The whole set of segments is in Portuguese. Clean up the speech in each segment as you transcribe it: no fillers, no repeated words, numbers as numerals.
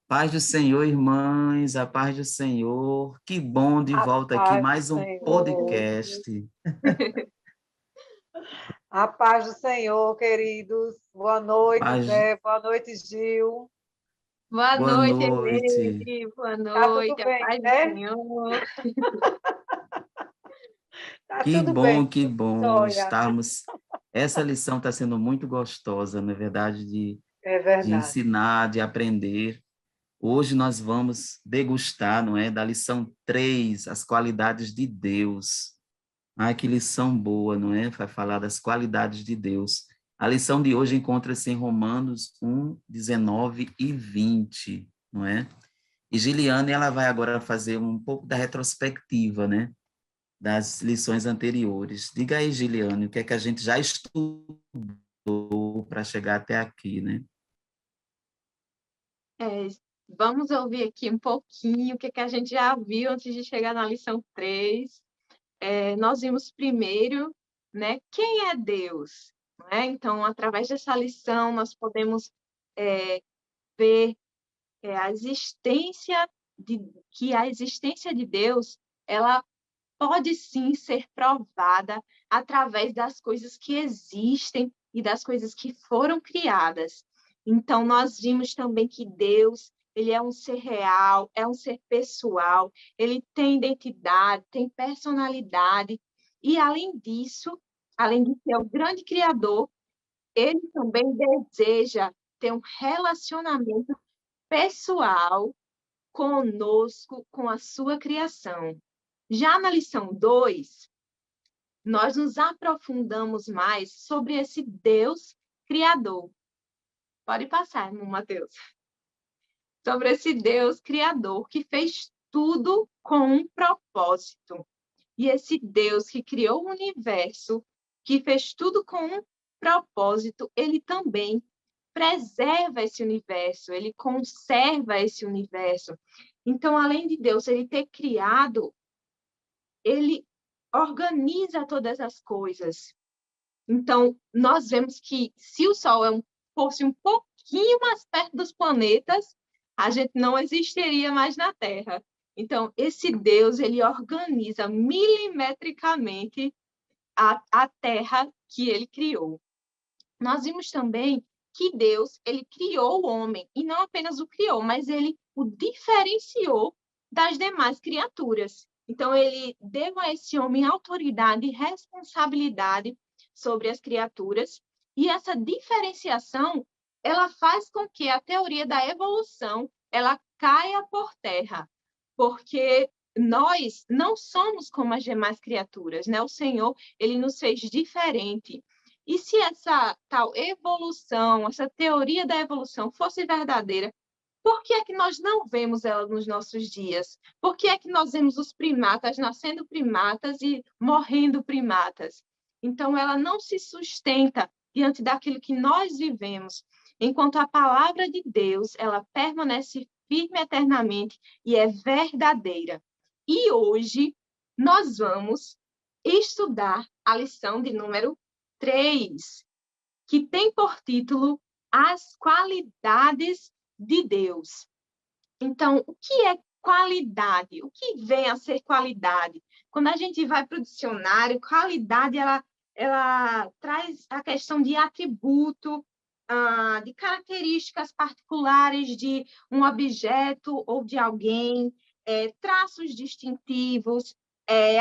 Paz do Senhor, irmãs, a paz do Senhor. Que bom de A volta aqui, paz do mais um Senhor. podcast. A paz do Senhor, queridos. Boa noite, Paz, Zé. Boa noite, Gil. Boa boa noite, noite. Emily. Boa Tá tudo noite, a bem, paz do né? Senhor. Tá tudo bem, Que tudo bom jóia. estarmos. Essa lição está sendo muito gostosa, na verdade, É de verdade. ensinar, de aprender. Hoje nós vamos degustar, não é, da lição 3, as qualidades de Deus. Ai, que lição boa, não é? Vai falar das qualidades de Deus. A lição de hoje encontra-se em Romanos 1, 19 e 20, não é? E Giliane, ela vai agora fazer um pouco da retrospectiva, né? Das lições anteriores. Diga aí, Giliane, o que é que a gente já estudou para chegar até aqui, né? É, vamos ouvir aqui um pouquinho o que, que a gente já viu antes de chegar na lição 3. Nós vimos primeiro, né, quem é Deus? Não é? Então, através dessa lição, nós podemos ver a existência que a existência de Deus, ela pode sim ser provada através das coisas que existem e das coisas que foram criadas. Então, nós vimos também que Deus, ele é um ser real, é um ser pessoal, ele tem identidade, tem personalidade, e além disso, além de ser o grande criador, ele também deseja ter um relacionamento pessoal conosco, com a sua criação. Já na lição 2, nós nos aprofundamos mais sobre esse Deus criador. Pode passar, irmão Mateus. Sobre esse Deus criador que fez tudo com um propósito. E esse Deus que criou o universo, que fez tudo com um propósito, ele também preserva esse universo, ele conserva esse universo. Então, além de Deus ele ter criado, ele organiza todas as coisas. Então, nós vemos que se o Sol fosse um pouquinho mais perto dos planetas, a gente não existiria mais na Terra. Então, esse Deus, ele organiza milimetricamente a Terra que ele criou. Nós vimos também que Deus, ele criou o homem, e não apenas o criou, mas ele o diferenciou das demais criaturas. Então, ele deu a esse homem autoridade e responsabilidade sobre as criaturas, e essa diferenciação, ela faz com que a teoria da evolução, ela caia por terra, porque nós não somos como as demais criaturas, né? O Senhor, ele nos fez diferente. E se essa tal evolução, essa teoria da evolução fosse verdadeira, por que é que nós não vemos ela nos nossos dias? Por que é que nós vemos os primatas nascendo primatas e morrendo primatas? Então, ela não se sustenta diante daquilo que nós vivemos, enquanto a palavra de Deus, ela permanece firme eternamente e é verdadeira. E hoje nós vamos estudar a lição de número 3, que tem por título As Qualidades de Deus. Então, o que é qualidade? O que vem a ser qualidade? Quando a gente vai para o dicionário, qualidade ela traz a questão de atributo, de características particulares de um objeto ou de alguém, traços distintivos,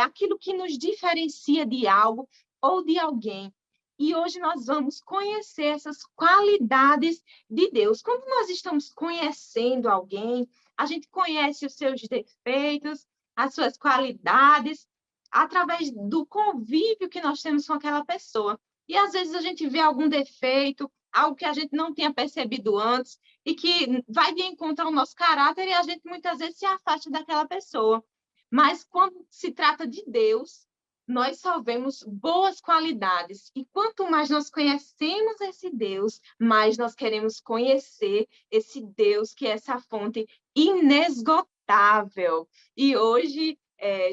aquilo que nos diferencia de algo ou de alguém. E hoje nós vamos conhecer essas qualidades de Deus. Quando nós estamos conhecendo alguém, a gente conhece os seus defeitos, as suas qualidades, através do convívio que nós temos com aquela pessoa. E às vezes a gente vê algum defeito, algo que a gente não tinha percebido antes, e que vai de encontro ao nosso caráter, e a gente muitas vezes se afasta daquela pessoa. Mas quando se trata de Deus, nós só vemos boas qualidades. E quanto mais nós conhecemos esse Deus, mais nós queremos conhecer esse Deus que é essa fonte inesgotável. E hoje,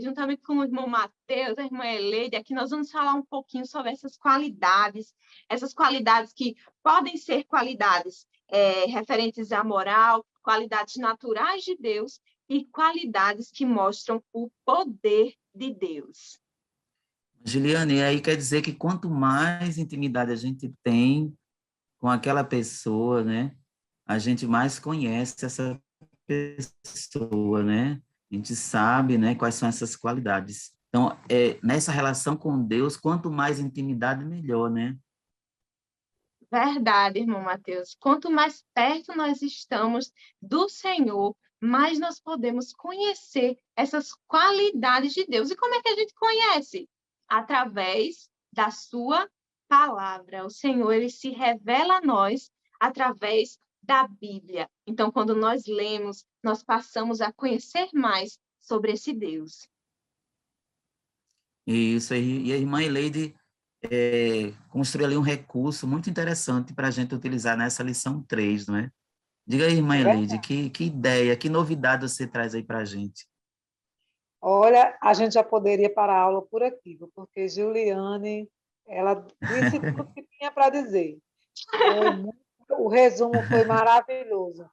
juntamente com o irmão Mateus, a irmã Eleide, aqui nós vamos falar um pouquinho sobre essas qualidades que podem ser qualidades referentes à moral, qualidades naturais de Deus e qualidades que mostram o poder de Deus. Giliane, aí quer dizer que quanto mais intimidade a gente tem com aquela pessoa, né, a gente mais conhece essa pessoa, né? A gente sabe, né, quais são essas qualidades. Então, nessa relação com Deus, quanto mais intimidade, melhor, né? Verdade, irmão Mateus. Quanto mais perto nós estamos do Senhor, mais nós podemos conhecer essas qualidades de Deus. E como é que a gente conhece? Através da sua palavra. O Senhor, ele se revela a nós através da Bíblia. Então, quando nós lemos, nós passamos a conhecer mais sobre esse Deus. Isso aí. E a irmã Eleide construiu ali um recurso muito interessante para a gente utilizar nessa lição 3, não é? Diga aí, irmã É Eleide, verdade. que ideia, que novidade você traz aí para a gente? Olha, a gente já poderia parar a aula por aqui, viu? Porque Juliane, ela disse tudo que tinha para dizer. O resumo foi maravilhoso.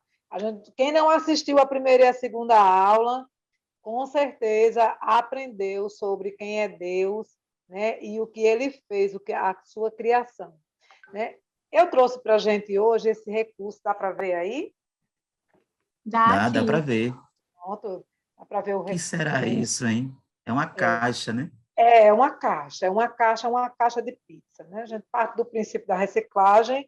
Quem não assistiu a primeira e a segunda aula, com certeza aprendeu sobre quem é Deus, né? E o que ele fez, a sua criação, né? Eu trouxe para a gente hoje esse recurso, dá para ver aí? Dá Dá para sim. ver. Pronto, dá para ver O que será isso, hein? É uma caixa, né? É uma caixa de pizza, né? A gente parte do princípio da reciclagem,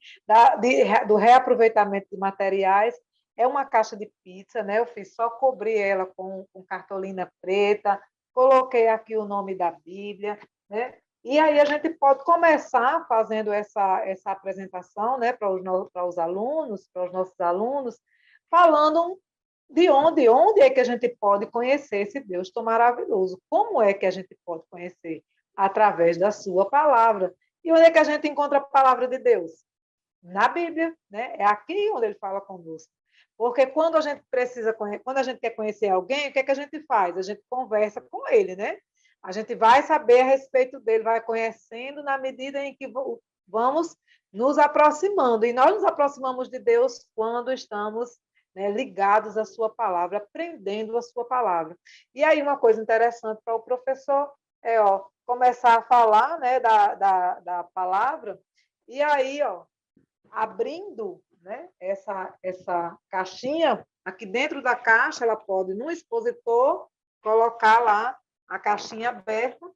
do reaproveitamento de materiais. É uma caixa de pizza, né? Eu fiz só cobrir ela com cartolina preta, coloquei aqui o nome da Bíblia, né? E aí a gente pode começar fazendo essa apresentação, né, para os alunos, para os nossos alunos, falando de onde é que a gente pode conhecer esse Deus tão maravilhoso? Como é que a gente pode conhecer? Através da sua palavra. E onde é que a gente encontra a palavra de Deus? Na Bíblia, né? É aqui onde ele fala conosco. Porque quando a gente quando a gente quer conhecer alguém, o que é que a gente faz? A gente conversa com ele, né? A gente vai saber a respeito dele, vai conhecendo na medida em que vamos nos aproximando. E nós nos aproximamos de Deus quando estamos, né, ligados à sua palavra, aprendendo a sua palavra. E aí uma coisa interessante para o professor começar a falar, né, da palavra, e aí abrindo, né, essa caixinha, aqui dentro da caixa, ela pode, no expositor, colocar lá a caixinha aberta.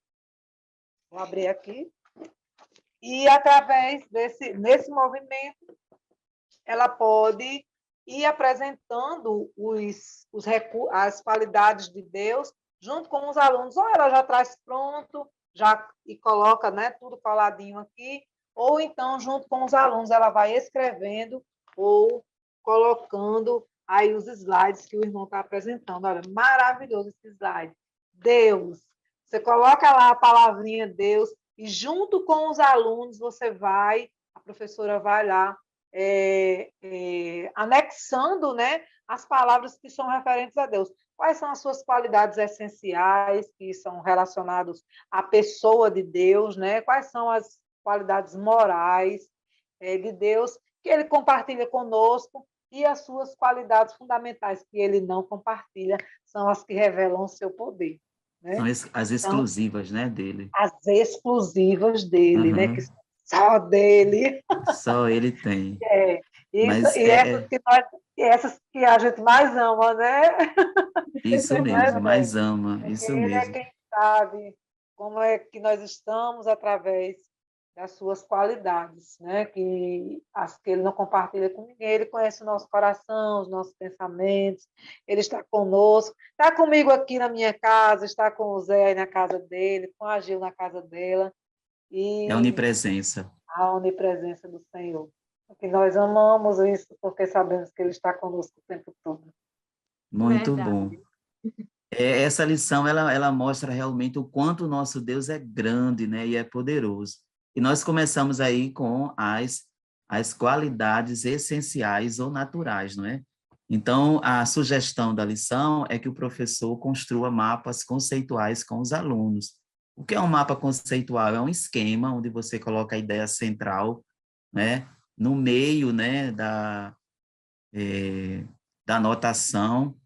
Vou abrir aqui. E através nesse movimento, ela pode ir apresentando as qualidades de Deus junto com os alunos. Ou ela já traz pronto, e coloca, né, tudo coladinho aqui, ou então, junto com os alunos, ela vai escrevendo ou colocando aí os slides que o irmão está apresentando. Olha, maravilhoso esse slide. Deus. Você coloca lá a palavrinha Deus e, junto com os alunos, a professora vai lá anexando, né, as palavras que são referentes a Deus. Quais são as suas qualidades essenciais que são relacionadas à pessoa de Deus, né? Quais são as qualidades morais de Deus que ele compartilha conosco, e as suas qualidades fundamentais que ele não compartilha são as que revelam o seu poder, São né? as Então, exclusivas, né, dele. as exclusivas dele, né? Que Uhum. são só dele. Só ele tem. É, isso, Mas e essas que a gente mais ama, né? isso Não é, mesmo, mais Débora? ama, Porque isso ele é mesmo. quem sabe como é que nós estamos através das suas qualidades, né? As que ele não compartilha com ninguém. Ele conhece o nosso coração, os nossos pensamentos, ele está conosco, está comigo aqui na minha casa, está com o Zé aí na casa dele, com a Gil na casa dela, É a e onipresença. a onipresença do Senhor. Que nós amamos isso porque sabemos que ele está conosco o tempo todo. Muito bom. Verdade. Essa lição, ela mostra realmente o quanto o nosso Deus é grande, né, e é poderoso. E nós começamos aí com as qualidades essenciais ou naturais, não é? Então, a sugestão da lição é que o professor construa mapas conceituais com os alunos. O que é um mapa conceitual? É um esquema onde você coloca a ideia central, né, no meio, né, da notação,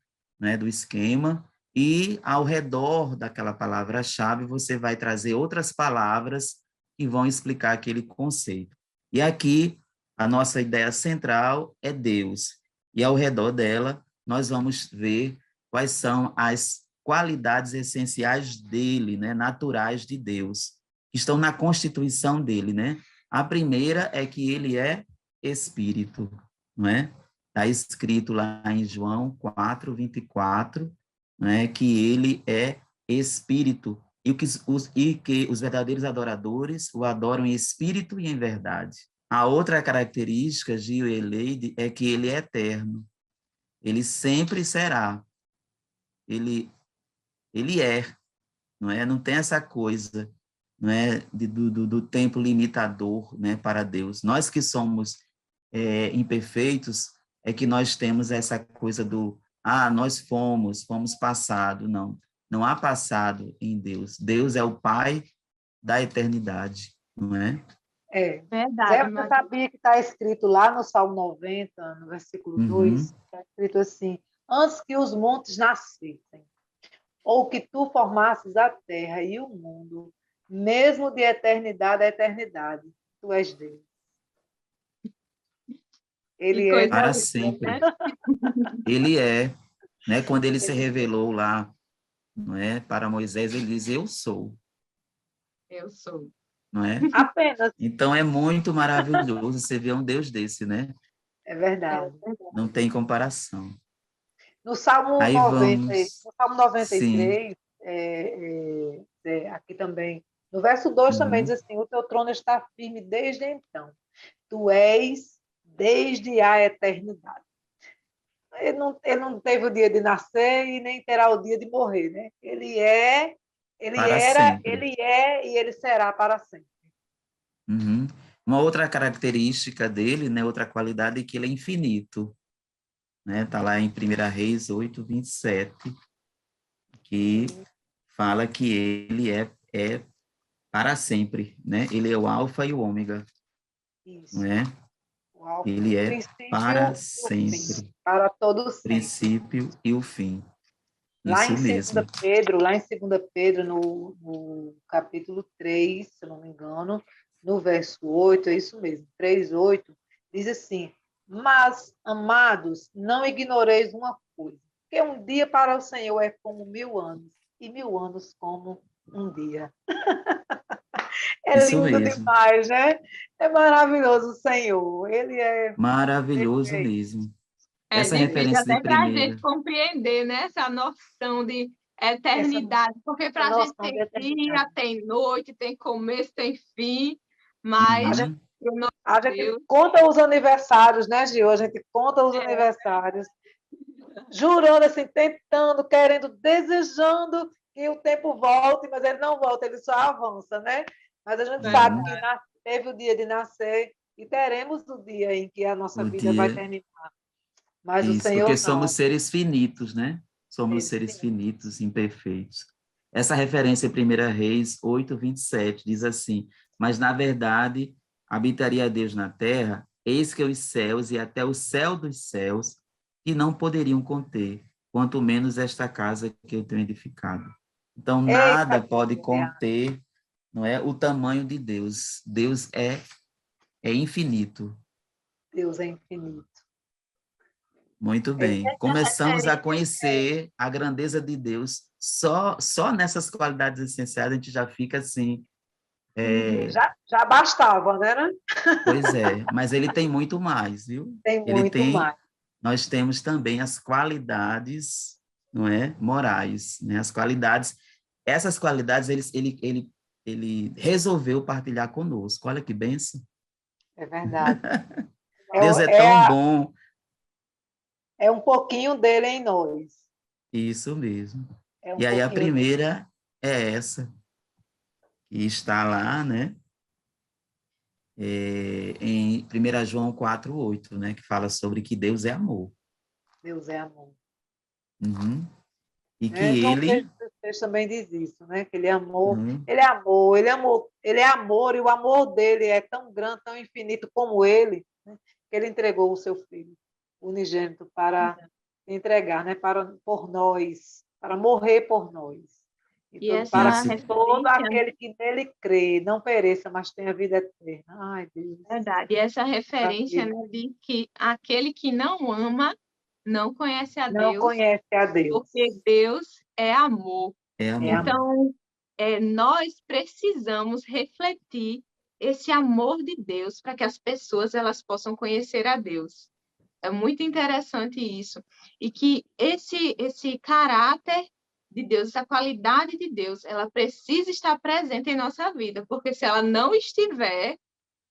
né, do esquema, e ao redor daquela palavra-chave você vai trazer outras palavras que vão explicar aquele conceito. E aqui a nossa ideia central é Deus, e ao redor dela nós vamos ver quais são as qualidades essenciais dele, né, naturais de Deus, que estão na constituição dele, né? A primeira é que ele é espírito, não é? Está escrito lá em João 4:24, né, que ele é espírito e que os verdadeiros adoradores o adoram em espírito e em verdade. A outra característica, Gil e Eleide, é que ele é eterno. Ele sempre será. Ele é, não é? Não tem essa coisa, não é, do tempo limitador, né, para Deus. Nós que somos imperfeitos, é que nós temos essa coisa nós fomos passado. Não, não há passado em Deus. Deus é o Pai da eternidade, não é? Zé, Verdade, você mas sabia que está escrito lá no Salmo 90, no versículo 2, Uhum. está escrito assim: antes que os montes nascessem, ou que tu formasses a terra e o mundo, mesmo de eternidade a eternidade, tu és Deus. que Ele é coisa Para linda, né? sempre. Ele é, né? Quando ele se revelou lá, não é, para Moisés, ele diz: Eu sou, Eu sou. não é? apenas. Então é muito maravilhoso você ver um Deus desse, né? É É verdade. Não tem comparação. No Salmo Aí 90, vamos, no Salmo sim, 93, aqui também, no verso 2 também diz uhum, assim: o teu trono está firme desde então. Tu és desde a eternidade. Ele não teve o dia de nascer e nem terá o dia de morrer, né? Ele para era, sempre. ele é e ele será para sempre. Uhum. Uma outra característica dele, né, outra qualidade é que ele é infinito, né? Tá lá em 1 Reis 8:27, que fala que ele é para sempre, né? Ele é o alfa e o ômega, não Isso. é? O Ele é para princípio e o fim, sempre, para todo sempre. princípio e o fim. Isso mesmo. Lá em 2 Pedro, no capítulo 3, se eu não me engano, no verso 8, é isso mesmo, 3:8, diz assim: mas, amados, não ignoreis uma coisa, que um dia para o Senhor é como 1.000 anos, e 1.000 anos como um dia. É Isso lindo mesmo. demais, né? É maravilhoso o Senhor. Ele Maravilhoso é, mesmo. É Essa difícil referência de até para a gente primeira. compreender, né, essa noção de essa, eternidade, porque essa para a gente noção de tem dia, eternidade. tem noite, tem começo, tem fim, mas A gente Uhum. o nosso A gente Deus conta os aniversários, né, Gil? A gente conta os é aniversários, jurando, assim, tentando, querendo, desejando que o tempo volte, mas ele não volta, ele só avança, né? Mas a gente sabe que Uhum. verdade. teve o dia de nascer e teremos o dia em que a nossa O vida vai dia. terminar. Mas o Isso, porque Senhor somos não, seres finitos, né? Somos seres seres finitos. finitos, imperfeitos. Essa referência em 1 Reis 8:27 diz assim: Mas na verdade habitaria Deus na terra, eis que os céus e até o céu dos céus, que não poderiam conter, quanto menos esta casa que eu tenho edificado. Então, Eita, nada pode glória! conter, não é, o tamanho de Deus. Deus é infinito. Deus é infinito. Muito É, bem. Começamos a conhecer a grandeza de Deus. Só nessas qualidades essenciais a gente já fica assim. já bastava, né? Pois é, mas ele tem muito mais, viu? Tem Ele muito tem, mais. nós temos também as qualidades, não é, morais, né? As qualidades, essas qualidades ele resolveu partilhar conosco. Olha que bênção. É verdade. Deus é É, tão bom. é um pouquinho dele em nós. Isso mesmo. É um E aí a pouquinho dele. primeira é essa, que está lá, né? Em 1 João 4:8, né, que fala sobre que Deus é amor. Deus é amor. Uhum. E que Né? João ele, 3,16 também diz isso, né? Que ele é amor, uhum, ele é amor, ele é amor, ele é amor, e o amor dele é tão grande, tão infinito como ele, né? Que ele entregou o seu filho unigênito para entregar, né? Por nós, para morrer por nós. E essa Para Isso, que todo referência, aquele que nele crê não pereça, mas tenha vida eterna. Ai, Deus. verdade, e essa referência, Maravilha. né, de que aquele que não ama não conhece a Não Deus, conhece a Deus. porque Deus é amor. é É amor. amor. Então, nós precisamos refletir esse amor de Deus para que as pessoas elas possam conhecer a Deus. É muito interessante isso. E que esse caráter de Deus, essa qualidade de Deus, ela precisa estar presente em nossa vida, porque se ela não estiver,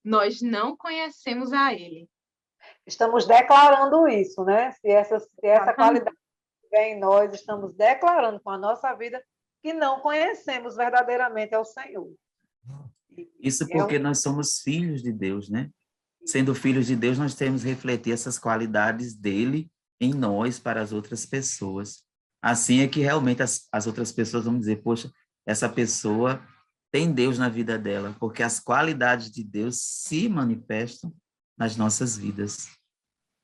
nós não conhecemos a Ele. Estamos declarando isso, né? Se essa Exatamente. qualidade estiver em nós, estamos declarando com a nossa vida que não conhecemos verdadeiramente ao Senhor. Isso É um... porque nós somos filhos de Deus, né? Sendo filhos de Deus, nós temos que refletir essas qualidades dele em nós para as outras pessoas. Assim é que realmente as outras pessoas vão dizer, poxa, essa pessoa tem Deus na vida dela, porque as qualidades de Deus se manifestam nas nossas vidas.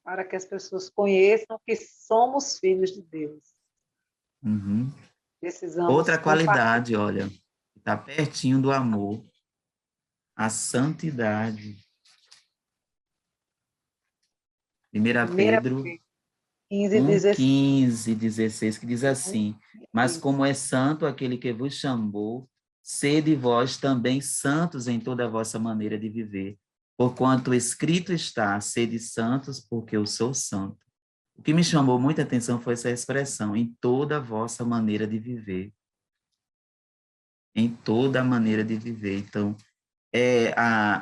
para que as pessoas conheçam que somos filhos de Deus. Uhum. Precisamos Outra compartilhar. qualidade, olha, está pertinho do amor, a santidade. 1 1 Pedro 15, 1, 16. 15, 16, que diz assim, mas como é santo aquele que vos chamou, sede vós também santos em toda a vossa maneira de viver, porquanto escrito está, sede santos, porque eu sou santo. O que me chamou muita atenção foi essa expressão, em toda a vossa maneira de viver. Em toda a maneira de viver. Então,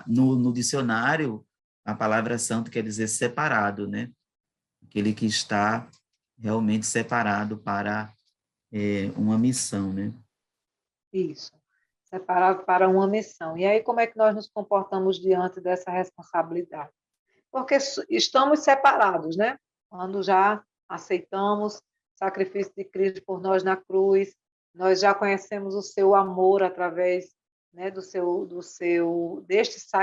no dicionário, a palavra santo quer dizer separado, né? Aquele que está realmente separado para uma missão, né? Isso. Separado para uma missão. E aí, como é que nós nos comportamos diante dessa responsabilidade? Porque estamos separados, né? Quando já aceitamos o sacrifício de Cristo por nós na cruz, nós já conhecemos o seu amor através, né,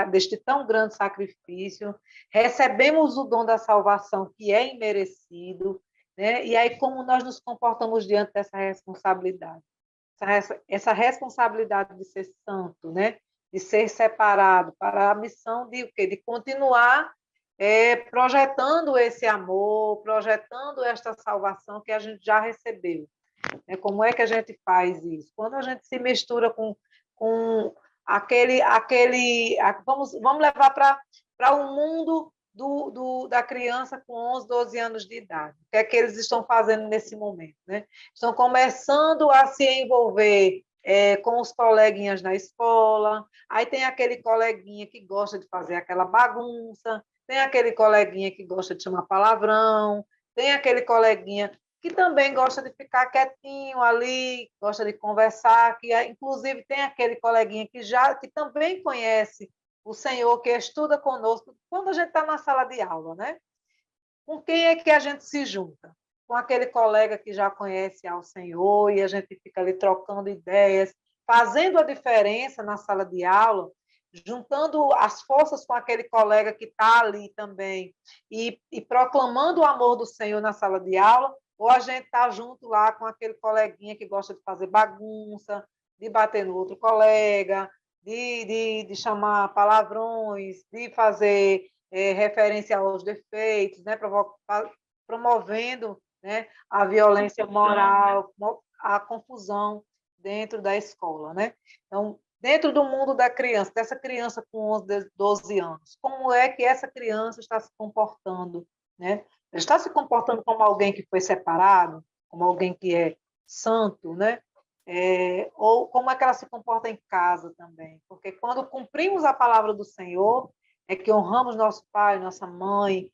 deste tão grande sacrifício, recebemos o dom da salvação que é imerecido, né? E aí como nós nos comportamos diante dessa responsabilidade? Essa responsabilidade de ser santo, né? De ser separado para a missão de o quê? De continuar projetando esse amor, projetando esta salvação que a gente já recebeu. Como é que a gente faz isso? Quando a gente se mistura com vamos levar para o mundo da criança com 11, 12 anos de idade. O que é que eles estão fazendo nesse momento? Né? Estão começando a se envolver com os coleguinhas na escola, aí tem aquele coleguinha que gosta de fazer aquela bagunça, tem aquele coleguinha que gosta de chamar palavrão, tem aquele coleguinha que também gosta de ficar quietinho ali, gosta de conversar, que inclusive tem aquele coleguinha que também conhece o Senhor, que estuda conosco, quando a gente está na sala de aula, né? Com quem é que a gente se junta? Com aquele colega que já conhece ao Senhor e a gente fica ali trocando ideias, fazendo a diferença na sala de aula, juntando as forças com aquele colega que está ali também e proclamando o amor do Senhor na sala de aula, ou a gente está junto lá com aquele coleguinha que gosta de fazer bagunça, de bater no outro colega, de chamar palavrões, de fazer referência aos defeitos, né, promovendo, né, a violência moral, a confusão dentro da escola. Né? Então, dentro do mundo da criança, dessa criança com 11, 12 anos, como é que essa criança está se comportando? Né? Ela está se comportando como alguém que foi separado, como alguém que é santo, né? Ou como é que ela se comporta em casa também? Porque quando cumprimos a palavra do Senhor, é que honramos nosso pai, nossa mãe,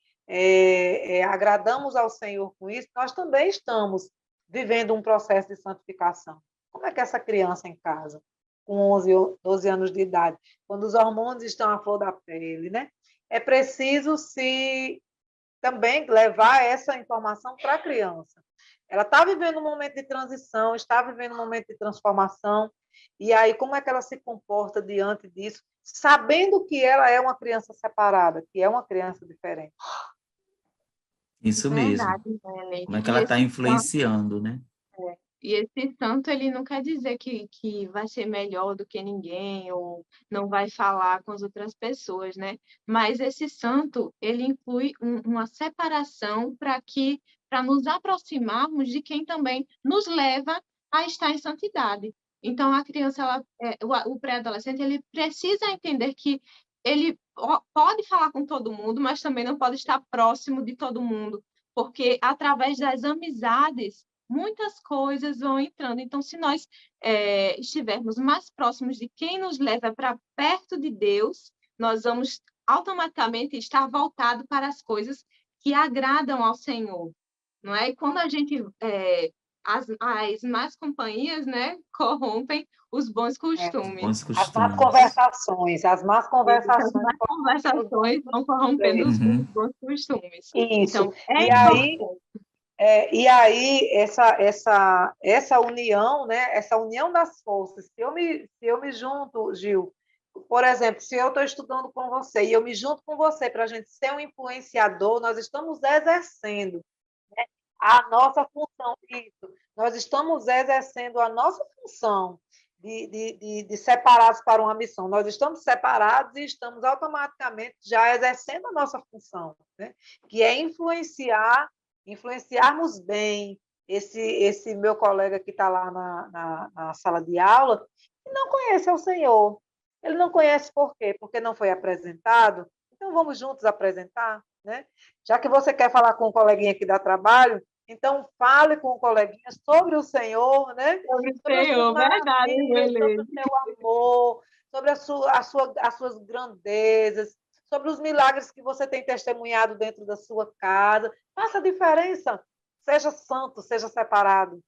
agradamos ao Senhor com isso, nós também estamos vivendo um processo de santificação. Como é que essa criança em casa, com 11 ou 12 anos de idade, quando os hormônios estão à flor da pele, né? É preciso se também levar essa informação para a criança. Ela está vivendo um momento de transição, está vivendo um momento de transformação, e aí como é que ela se comporta diante disso, sabendo que ela é uma criança separada, que é uma criança diferente. Isso mesmo. Verdade, né, Como é Leide? que ela está influenciando, né? E esse santo, ele não quer dizer que vai ser melhor do que ninguém ou não vai falar com as outras pessoas, né? Mas esse santo, ele inclui uma separação para nos aproximarmos de quem também nos leva a estar em santidade. Então, a criança, o pré-adolescente, ele precisa entender que ele pode falar com todo mundo, mas também não pode estar próximo de todo mundo, porque através das amizades muitas coisas vão entrando. Então, se nós estivermos mais próximos de quem nos leva para perto de Deus, nós vamos automaticamente estar voltado para as coisas que agradam ao Senhor, não é? E quando a gente as más companhias, né, corrompem os bons costumes. Bons As más costumes. conversações, as más As conversações. más conversações vão corrompendo os Uhum. bons costumes. Isso. Então, é E aí, importante. essa união, né? Essa união das forças. Se eu me junto, Gil, por exemplo, se eu estou estudando com você e eu me junto com você para a gente ser um influenciador, nós estamos exercendo a nossa função, isso. Nós estamos exercendo a nossa função de separados para uma missão. Nós estamos separados e estamos automaticamente já exercendo a nossa função, né? Que é influenciarmos bem esse meu colega que está lá na sala de aula, que não conhece o Senhor. Ele não conhece por quê? Porque não foi apresentado. Então, vamos juntos apresentar, né? Já que você quer falar com um coleguinha que dá trabalho, então fale com o coleguinha sobre o Senhor, né? Sobre o Sobre as suas Senhor, verdade, maravilhas, sobre o beleza. seu amor, sobre as suas grandezas, sobre os milagres que você tem testemunhado dentro da sua casa. Faça a diferença. Seja santo, seja separado.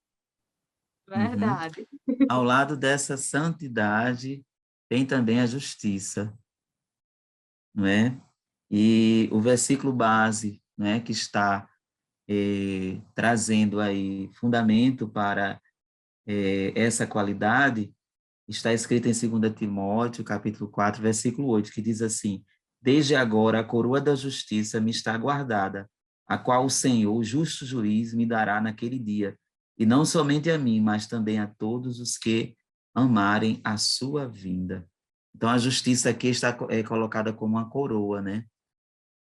Uhum. Verdade. Ao lado dessa santidade, tem também a justiça, não é? E o versículo base, né, que está trazendo aí fundamento para essa qualidade, está escrito em 2 Timóteo, capítulo 4, versículo 8, que diz assim: Desde agora a coroa da justiça me está guardada, a qual o Senhor, o justo juiz, me dará naquele dia, e não somente a mim, mas também a todos os que amarem a sua vinda. Então, a justiça aqui está colocada como uma coroa, né?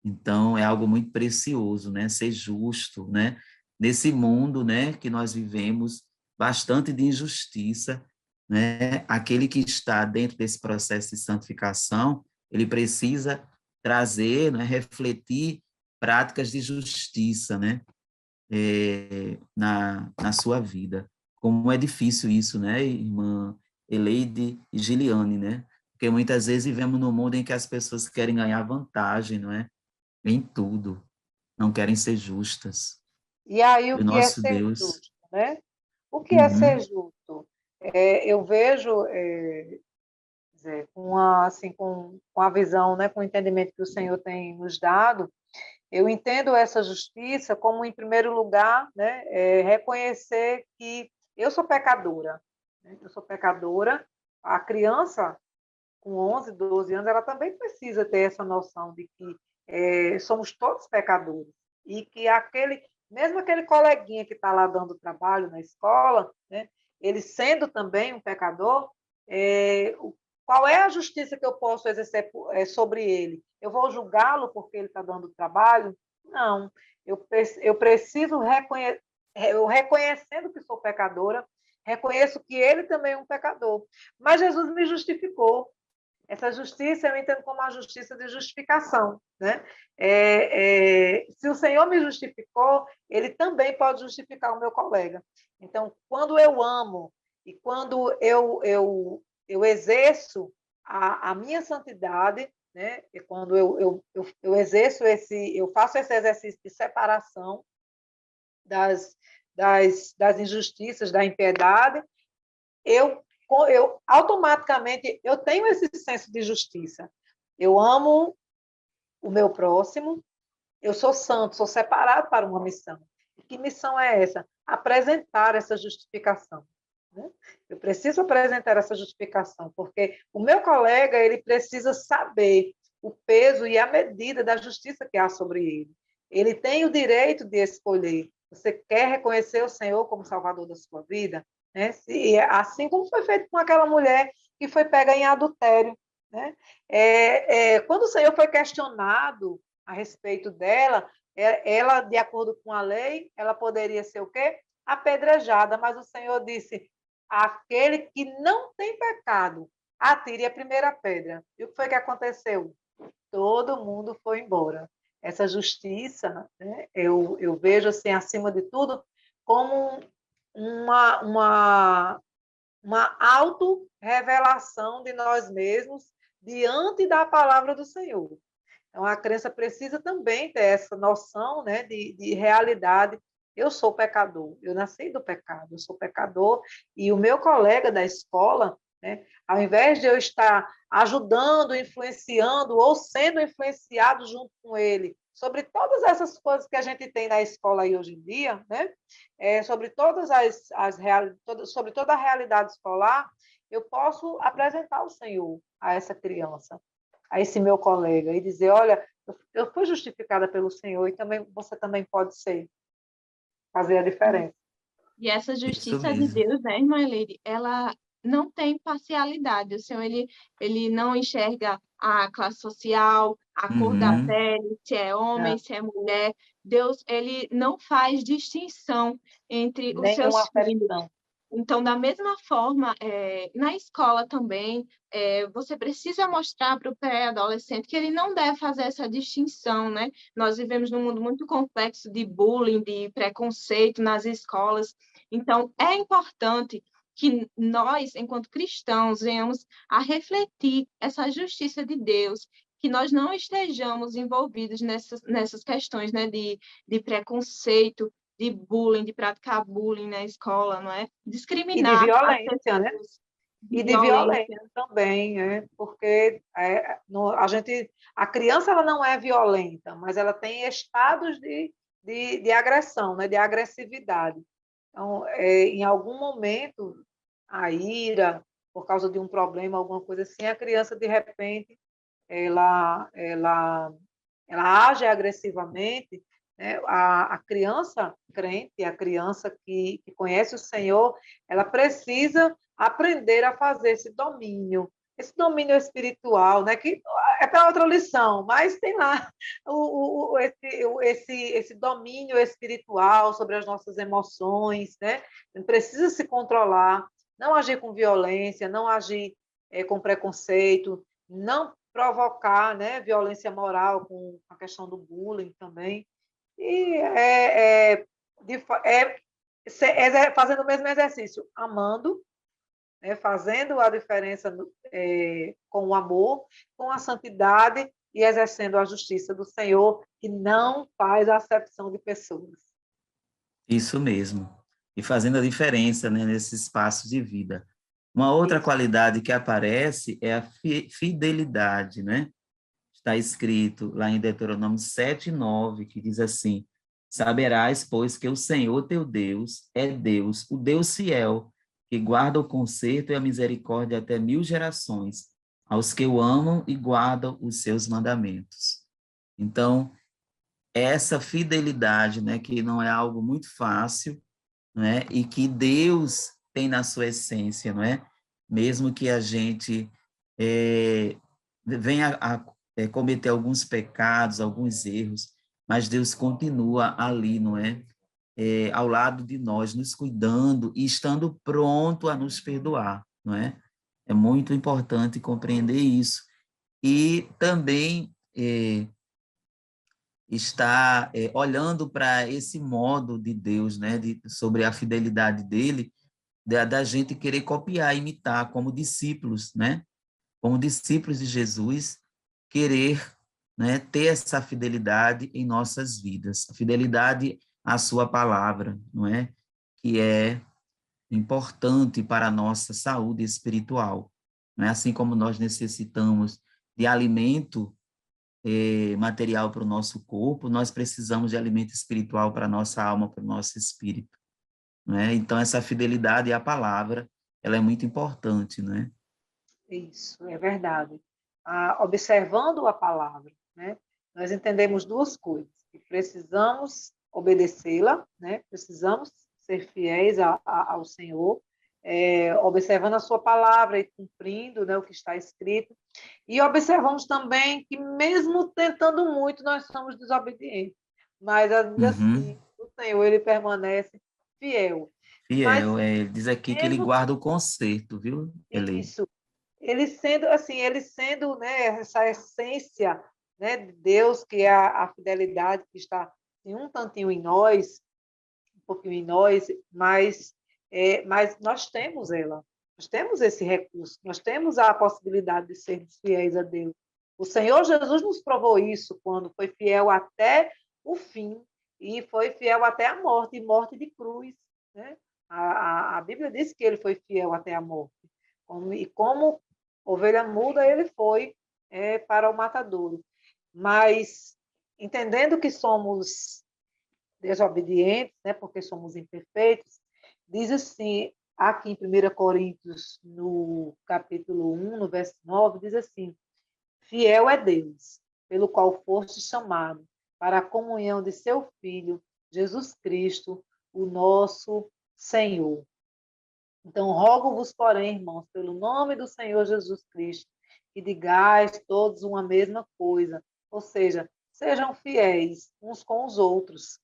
Então, é algo muito precioso, né? Ser justo, né? Nesse mundo, né, que nós vivemos, bastante de injustiça, né? Aquele que está dentro desse processo de santificação, ele precisa trazer, né, refletir práticas de justiça, né? Na sua vida. Como é difícil isso, né, irmã Eleide e Giliane, né? Porque muitas vezes vivemos num mundo em que as pessoas querem ganhar vantagem, não é? Em tudo, não querem ser justas. E aí, E o o que é nosso ser Deus, justo, né? O que é ser uhum, justo? Eu vejo, Zé, assim, com a visão, né, com o entendimento que o Senhor tem nos dado, eu entendo essa justiça como, em primeiro lugar, né, reconhecer que eu sou pecadora. Né? Eu sou pecadora. A criança, com 11, 12 anos, ela também precisa ter essa noção de que somos todos pecadores. E que mesmo aquele coleguinha que está lá dando trabalho na escola, né, ele sendo também um pecador, qual é a justiça que eu posso exercer sobre ele? Eu vou julgá-lo porque ele está dando trabalho? Não. Eu preciso eu reconhecendo que sou pecadora, reconheço que ele também é um pecador. Mas Jesus me justificou. Essa justiça eu entendo como a justiça de justificação. Né? Se o Senhor me justificou, ele também pode justificar o meu colega. Então, quando eu amo e quando eu exerço a minha santidade, né? E quando eu exerço eu faço esse exercício de separação das injustiças, da impiedade, eu automaticamente eu tenho esse senso de justiça. Eu amo o meu próximo, eu sou santo, sou separado para uma missão. E que missão é essa? Apresentar essa justificação. Né? Eu preciso apresentar essa justificação, porque o meu colega ele precisa saber o peso e a medida da justiça que há sobre ele. Ele tem o direito de escolher. Você quer reconhecer o Senhor como Salvador da sua vida? Né? Assim como foi feito com aquela mulher que foi pega em adultério. Né? Quando o Senhor foi questionado a respeito dela, ela, de acordo com a lei, ela poderia ser o quê? Apedrejada, mas o Senhor disse, aquele que não tem pecado, atire a primeira pedra. E o que foi que aconteceu? Todo mundo foi embora. Essa justiça, né, eu vejo, assim, acima de tudo, como uma auto-revelação de nós mesmos diante da palavra do Senhor. Então, a crença precisa também ter essa noção, né, de realidade. Eu sou pecador, eu nasci do pecado, eu sou pecador, e o meu colega da escola, né, ao invés de eu estar ajudando, influenciando ou sendo influenciado junto com ele sobre todas essas coisas que a gente tem na escola aí hoje em dia, né, sobre todas sobre toda a realidade escolar, eu posso apresentar o Senhor a essa criança, a esse meu colega, e dizer, olha, eu fui justificada pelo Senhor e também você também pode ser, fazer a diferença. E essa Isso justiça de mesmo. Deus, né, irmã Leire, ela não tem parcialidade. O Senhor, ele não enxerga a classe social, a cor da Não, Uhum. pele, se é homem, não, se é mulher. Deus, ele não faz distinção entre os nenhuma seus filhos. aferição. Então, da mesma forma, na escola também, você precisa mostrar para o pré-adolescente que ele não deve fazer essa distinção, né? Nós vivemos num mundo muito complexo de bullying, de preconceito nas escolas. Então, é importante que nós, enquanto cristãos, venhamos a refletir essa justiça de Deus, que nós não estejamos envolvidos nessas questões, né, de preconceito, de bullying, de praticar bullying na escola, não é? E de Discriminar as violência, né? pessoas, de E de violência violência. também, né? Porque a criança ela não é violenta, mas ela tem estados de agressão, né? De agressividade. Então, em algum momento, a ira, por causa de um problema, alguma coisa assim, a criança, de repente, ela, ela, ela age agressivamente, né? A criança crente, a criança que conhece o Senhor, ela precisa aprender a fazer esse domínio espiritual, né? Que é para outra lição, mas tem lá esse domínio espiritual sobre as nossas emoções, né? Precisa se controlar, não agir com violência, não agir com preconceito, não provocar, né, violência moral com a questão do bullying também. E fazendo o mesmo exercício, amando, né, fazendo a diferença com o amor, com a santidade e exercendo a justiça do Senhor, que não faz acepção de pessoas. Isso mesmo. E fazendo a diferença, né, nesse espaço de vida. Uma outra Isso. qualidade que aparece é a fidelidade, né? Está escrito lá em Deuteronômio 7:9, que diz assim: Saberás, pois, que o Senhor teu Deus é Deus, o Deus fiel, que guarda o conserto e a misericórdia até 1000 gerações, aos que o amam e guardam os seus mandamentos. Então, essa fidelidade, né, que não é algo muito fácil, né, e que Deus tem na sua essência, não é? Mesmo que a gente venha a cometer alguns pecados, alguns erros, mas Deus continua ali, não é? Ao lado de nós, nos cuidando e estando pronto a nos perdoar, não é? É muito importante compreender isso. E também está olhando para esse modo de Deus, né, sobre a fidelidade dele, da gente querer copiar, imitar como discípulos, né, como discípulos de Jesus, querer, né, ter essa fidelidade em nossas vidas, a fidelidade à sua palavra, não é, que é importante para a nossa saúde espiritual, não é? Assim como nós necessitamos de alimento material para o nosso corpo, nós precisamos de alimento espiritual para a nossa alma, para o nosso espírito, né? Então, essa fidelidade à palavra, ela é muito importante, né? Isso, é verdade. Observando a palavra, né, nós entendemos duas coisas. e precisamos obedecê-la, né? Precisamos ser fiéis ao Senhor, observando a sua palavra e cumprindo, né, o que está escrito. E observamos também que, mesmo tentando muito, nós somos desobedientes. Mas, ainda Uhum. assim, o Senhor, ele permanece fiel. Mas, Fiel, ele diz aqui que ele mesmo guarda o conserto, viu, Eli? isso, ele sendo assim, ele sendo, né, essa essência, né, de Deus, que é a fidelidade que está em um tantinho em nós, um pouquinho em nós, mas nós temos ela, nós temos esse recurso, nós temos a possibilidade de sermos fiéis a Deus. O Senhor Jesus nos provou isso quando foi fiel até o fim e foi fiel até a morte, e morte de cruz, né? A Bíblia diz que ele foi fiel até a morte. E como ovelha muda, ele foi para o matadouro. Mas, entendendo que somos desobedientes, né, porque somos imperfeitos, diz assim, aqui em 1 Coríntios, no capítulo 1, no verso 9, diz assim: Fiel é Deus, pelo qual foste chamado para a comunhão de seu Filho, Jesus Cristo, o nosso Senhor. Então, rogo-vos, porém, irmãos, pelo nome do Senhor Jesus Cristo, que digais todos uma mesma coisa, ou seja, sejam fiéis uns com os outros,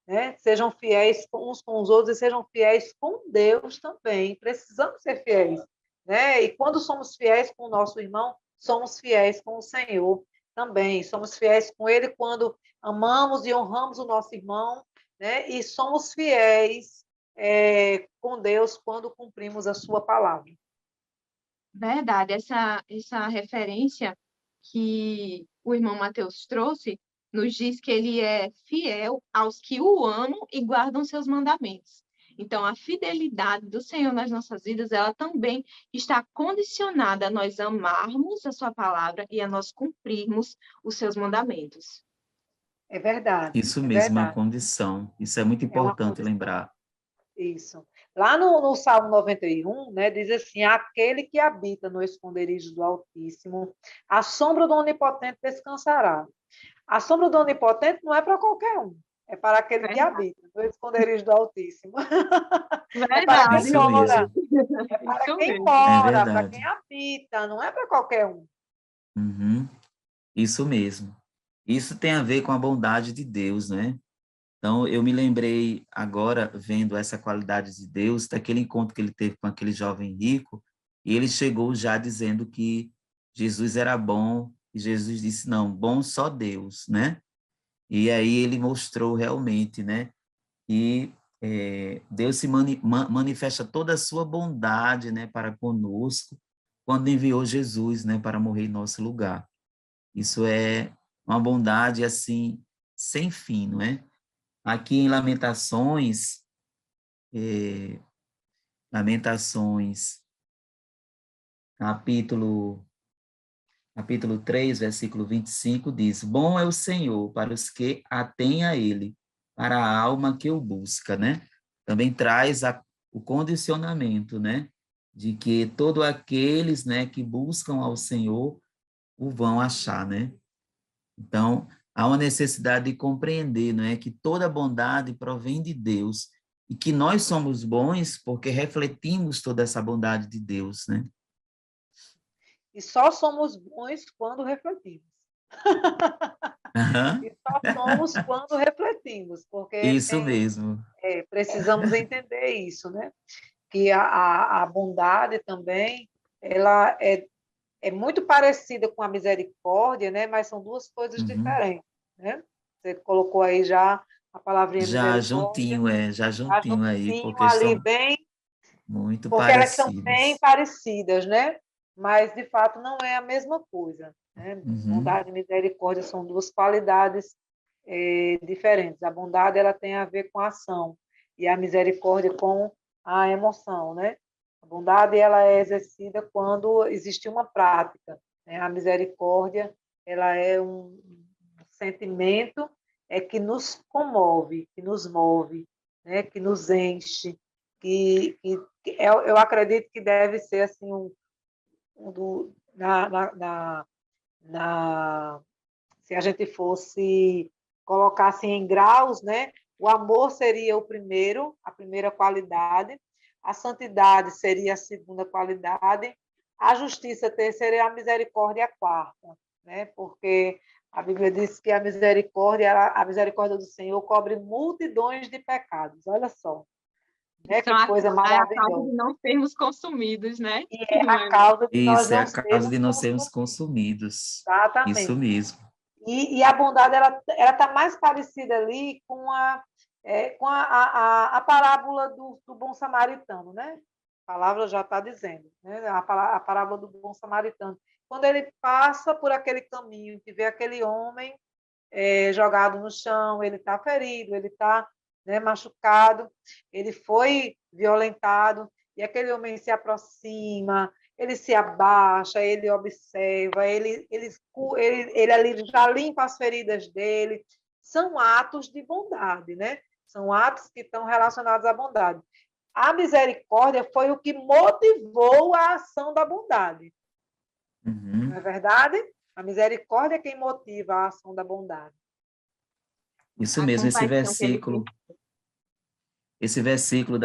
né? Sejam fiéis uns com os outros e sejam fiéis com Deus também. Precisamos ser fiéis, né? E quando somos fiéis com o nosso irmão, somos fiéis com o Senhor também. Somos fiéis com Ele quando amamos e honramos o nosso irmão, né? E somos fiéis com Deus quando cumprimos a sua palavra. Verdade, essa referência que o irmão Mateus trouxe nos diz que ele é fiel aos que o amam e guardam seus mandamentos. Então, a fidelidade do Senhor nas nossas vidas, ela também está condicionada a nós amarmos a sua palavra e a nós cumprirmos os seus mandamentos. É verdade, Isso é mesmo, é uma verdade. condição. Isso é muito É uma importante condição. lembrar. Isso. Lá no Salmo 91, né, diz assim: aquele que habita no esconderijo do Altíssimo, a sombra do Onipotente descansará. A sombra do Onipotente não é para qualquer um, é para aquele que Verdade. habita no esconderijo do Altíssimo. É para quem Verdade. Isso mora, mesmo, é para Isso quem mesmo. é mora, para quem verdade. habita, não é para qualquer um. Uhum. Isso mesmo. Isso tem a ver com a bondade de Deus, né? Então, eu me lembrei agora, vendo essa qualidade de Deus, daquele encontro que ele teve com aquele jovem rico, e ele chegou já dizendo que Jesus era bom, e Jesus disse, não, bom só Deus, né? E aí ele mostrou realmente, né? E Deus se manifesta toda a sua bondade, né, para conosco, quando enviou Jesus, né, para morrer em nosso lugar. Isso é uma bondade, assim, sem fim, não é? Aqui em Lamentações, capítulo, capítulo 3, versículo 25, diz, bom é o Senhor para os que atêm a Ele, para a alma que o busca, né? Também traz o condicionamento, né? De que todos aqueles, né, que buscam ao Senhor, o vão achar, né? Então, há uma necessidade de compreender, não é, que toda bondade provém de Deus e que nós somos bons porque refletimos toda essa bondade de Deus, né? E só somos bons quando refletimos. Aham. E só somos quando refletimos, porque Isso mesmo. precisamos entender isso, né? Que a bondade também ela é muito parecida com a misericórdia, né? Mas são duas coisas Uhum. diferentes, né? Você colocou aí já a palavrinha misericórdia, Já já juntinho aí, juntinho porque ali, são bem, muito porque elas são bem parecidas. parecidas, né? Mas, de fato, não é a mesma coisa, né? Uhum. Bondade e misericórdia são duas qualidades diferentes. A bondade ela tem a ver com a ação e a misericórdia com a emoção, né? A bondade ela é exercida quando existe uma prática, né? A misericórdia ela é um sentimento que nos comove, que nos move, né? Que nos enche, eu acredito que deve ser assim na, se a gente fosse colocar assim em graus, né? O amor seria o primeiro, a primeira qualidade, a santidade seria a segunda qualidade, a justiça a terceira e a misericórdia a quarta, né? Porque a Bíblia diz que a misericórdia do Senhor cobre multidões de pecados. Olha só, né? Então, Que coisa é a causa maravilhosa. de não sermos consumidos, né? E é Não a é mesmo? causa de nós Isso é não a causa sermos de não sermos consumidos. consumidos. Isso Exatamente. mesmo. E a bondade ela está mais parecida ali com a parábola do bom samaritano, né? A palavra já está dizendo, né? A parábola do bom samaritano. Quando ele passa por aquele caminho, que vê aquele homem jogado no chão, ele está ferido, ele está, né, machucado, ele foi violentado, e aquele homem se aproxima, ele se abaixa, ele observa, ele ali já limpa as feridas dele. São atos de bondade, né? São atos que estão relacionados à bondade. A misericórdia foi o que motivou a ação da bondade. Não Uhum. é verdade? A misericórdia é quem motiva a ação da bondade. Isso A mesmo, compaixão que ele tem. esse versículo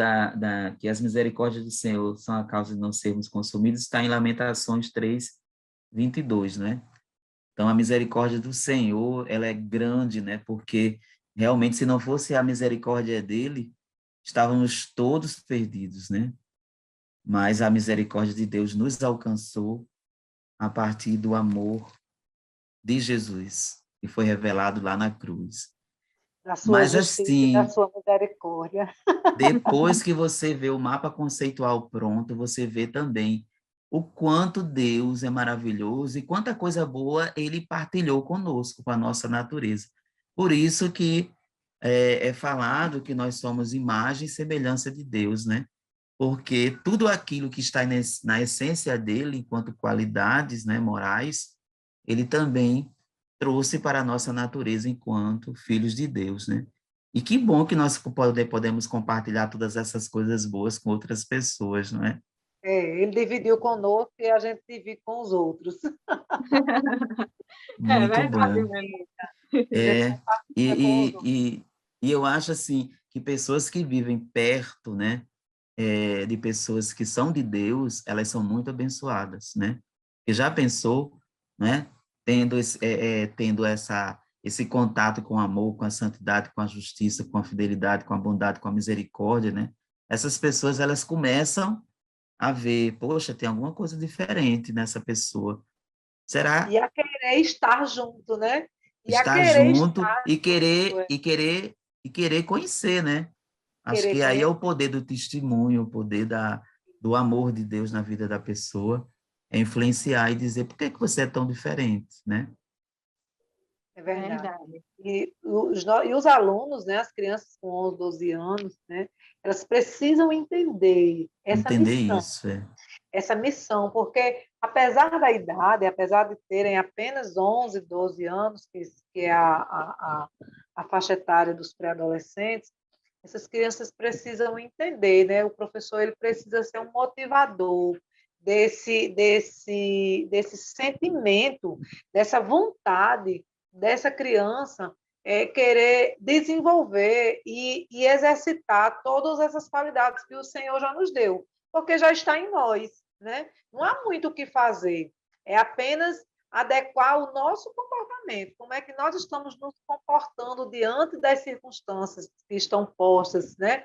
que as misericórdias do Senhor são a causa de não sermos consumidos, está em Lamentações 3:22, né? Então, a misericórdia do Senhor, ela é grande, né? Porque realmente, se não fosse a misericórdia dele, estávamos todos perdidos, né? Mas a misericórdia de Deus nos alcançou a partir do amor de Jesus, que foi revelado lá na cruz. Da sua Mas justiça e da assim, sua misericórdia. depois que você vê o mapa conceitual pronto, você vê também o quanto Deus é maravilhoso e quanta coisa boa ele partilhou conosco, com a nossa natureza. Por isso que é falado que nós somos imagem e semelhança de Deus, né? Porque tudo aquilo que está na essência dele, enquanto qualidades, né, morais, ele também trouxe para a nossa natureza enquanto filhos de Deus, né? E que bom que nós podemos compartilhar todas essas coisas boas com outras pessoas, não é? Ele dividiu conosco e a gente divide com os outros. É Muito verdade bom. mesmo. A gente É, compartilha com os e, outros. e, e, e eu acho assim que pessoas que vivem perto, né, de pessoas que são de Deus, elas são muito abençoadas, né? E já pensou, né? Tendo esse contato com o amor, com a santidade, com a justiça, com a fidelidade, com a bondade, com a misericórdia, né? Essas pessoas, elas começam a ver, poxa, tem alguma coisa diferente nessa pessoa. Será E a querer estar junto, né? E a estar querer junto estar e junto, querer conhecer, né? Acho querer que aí é conhecer. o poder do testemunho, o poder do amor de Deus na vida da pessoa, é influenciar e dizer por que que você é tão diferente, né? É verdade. Verdade. E os alunos, né, as crianças com 11, 12 anos, né, elas precisam entender Entender isso, essa missão, porque apesar da idade, apesar de terem apenas 11, 12 anos, que é a faixa etária dos pré-adolescentes, essas crianças precisam entender, né? O professor ele precisa ser um motivador desse sentimento, dessa vontade dessa criança querer desenvolver e exercitar todas essas qualidades que o Senhor já nos deu, porque já está em nós, né? Não há muito o que fazer, é apenas adequar o nosso comportamento, como é que nós estamos nos comportando diante das circunstâncias que estão postas, né?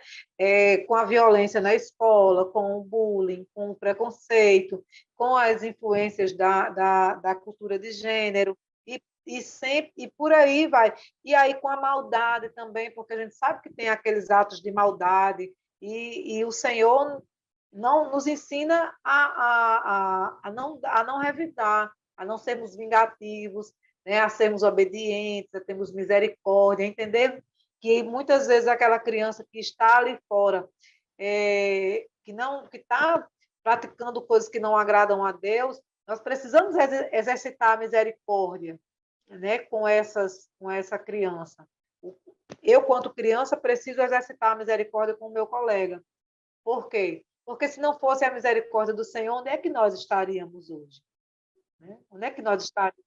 Com a violência na escola, com o bullying, com o preconceito, com as influências da cultura de gênero, e por aí vai. E aí com a maldade também, porque a gente sabe que tem aqueles atos de maldade, e o Senhor não nos ensina a não revidar, a não sermos vingativos, né? A sermos obedientes, a termos misericórdia, entender que muitas vezes aquela criança que está ali fora, que está praticando coisas que não agradam a Deus, nós precisamos exercitar a misericórdia, né, com essa criança. Eu, quanto criança, preciso exercitar a misericórdia com o meu colega. Por quê? Porque se não fosse a misericórdia do Senhor, onde é que nós estaríamos hoje? Né? Onde é que nós estaríamos?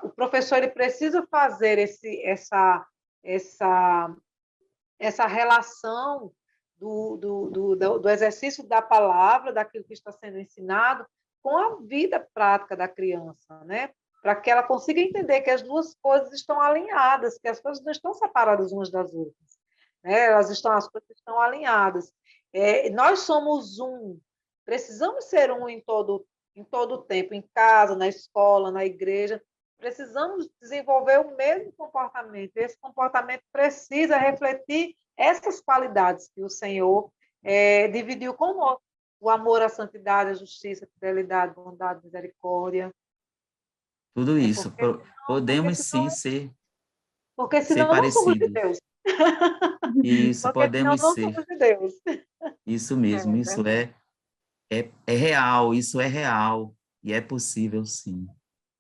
O professor ele precisa fazer essa relação do exercício da palavra, daquilo que está sendo ensinado, com a vida prática da criança, né? Para que ela consiga entender que as duas coisas estão alinhadas, que as coisas não estão separadas umas das outras, né? As coisas estão alinhadas. Nós somos um, precisamos ser um em todo o tempo, em casa, na escola, na igreja. Precisamos desenvolver o mesmo comportamento. Esse comportamento precisa refletir essas qualidades que o Senhor dividiu conosco: o amor, a santidade, a justiça, a fidelidade, a bondade, a misericórdia. Tudo isso. Podemos sim Senão, ser, porque ser senão não somos de parecidos. Deus. Isso, Porque senão podemos não ser. somos de Deus. Isso É mesmo, isso verdade. é real, isso é real e é possível sim.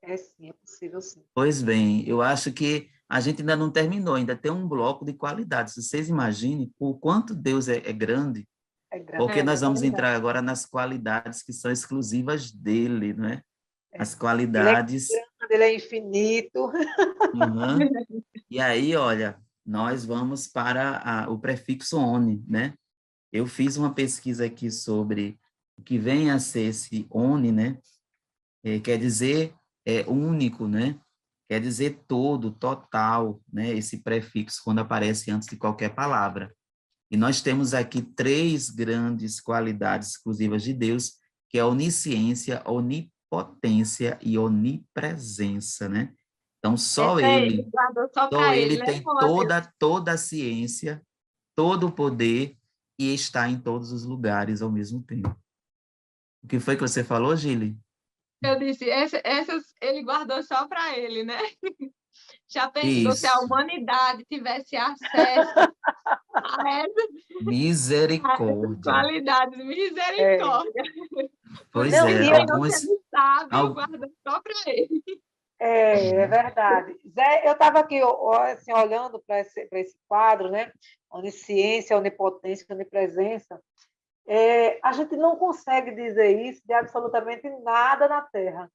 É sim, é possível sim. Pois bem, eu acho que a gente ainda não terminou, ainda tem um bloco de qualidades. Vocês imaginem o quanto Deus é grande, É grande, porque É, nós vamos verdade. entrar agora nas qualidades que são exclusivas dele, não é? As Ele é qualidades. grande, ele é infinito. Uhum. E aí, olha, nós vamos para o prefixo "one", né? Eu fiz uma pesquisa aqui sobre o que vem a ser esse "one", né? Quer dizer único, né? Quer dizer todo, total, né? Esse prefixo quando aparece antes de qualquer palavra. E nós temos aqui três grandes qualidades exclusivas de Deus, que é a onisciência, onipotência e onipresença, né? Então, Esse aí, ele guardou só só para ele, ele né, tem Mateus? toda a ciência, todo o poder e está em todos os lugares ao mesmo tempo. O que foi que você falou, Gili? Eu disse, essas ele guardou só para ele, né? Já pensou se a Isso, humanidade tivesse acesso a essas misericórdia. qualidades? É. Misericórdia! Por Pois isso Não, que é, Deus, algumas, sendo sábio, al- guardou só para ele. é verdade. Zé, eu estava aqui assim, olhando para esse quadro, né? Onisciência, onipotência, onipresença. A gente não consegue dizer isso de absolutamente nada na Terra.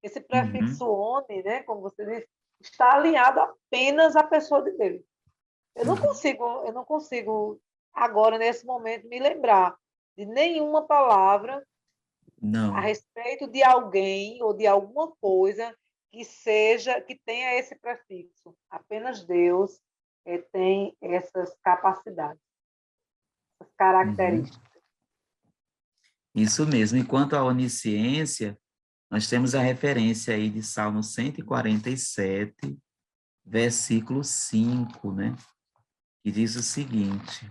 Esse Uhum, prefixo "oni", né, como você disse, está alinhado apenas à pessoa de Deus. Eu não consigo agora, nesse momento, me lembrar de nenhuma palavra a não. respeito de alguém ou de alguma coisa que tenha esse prefixo. Apenas Deus tem essas capacidades, essas Uhum. características. Isso mesmo. Enquanto a onisciência, nós temos a referência aí de Salmo 147, versículo 5, né? Que diz o seguinte,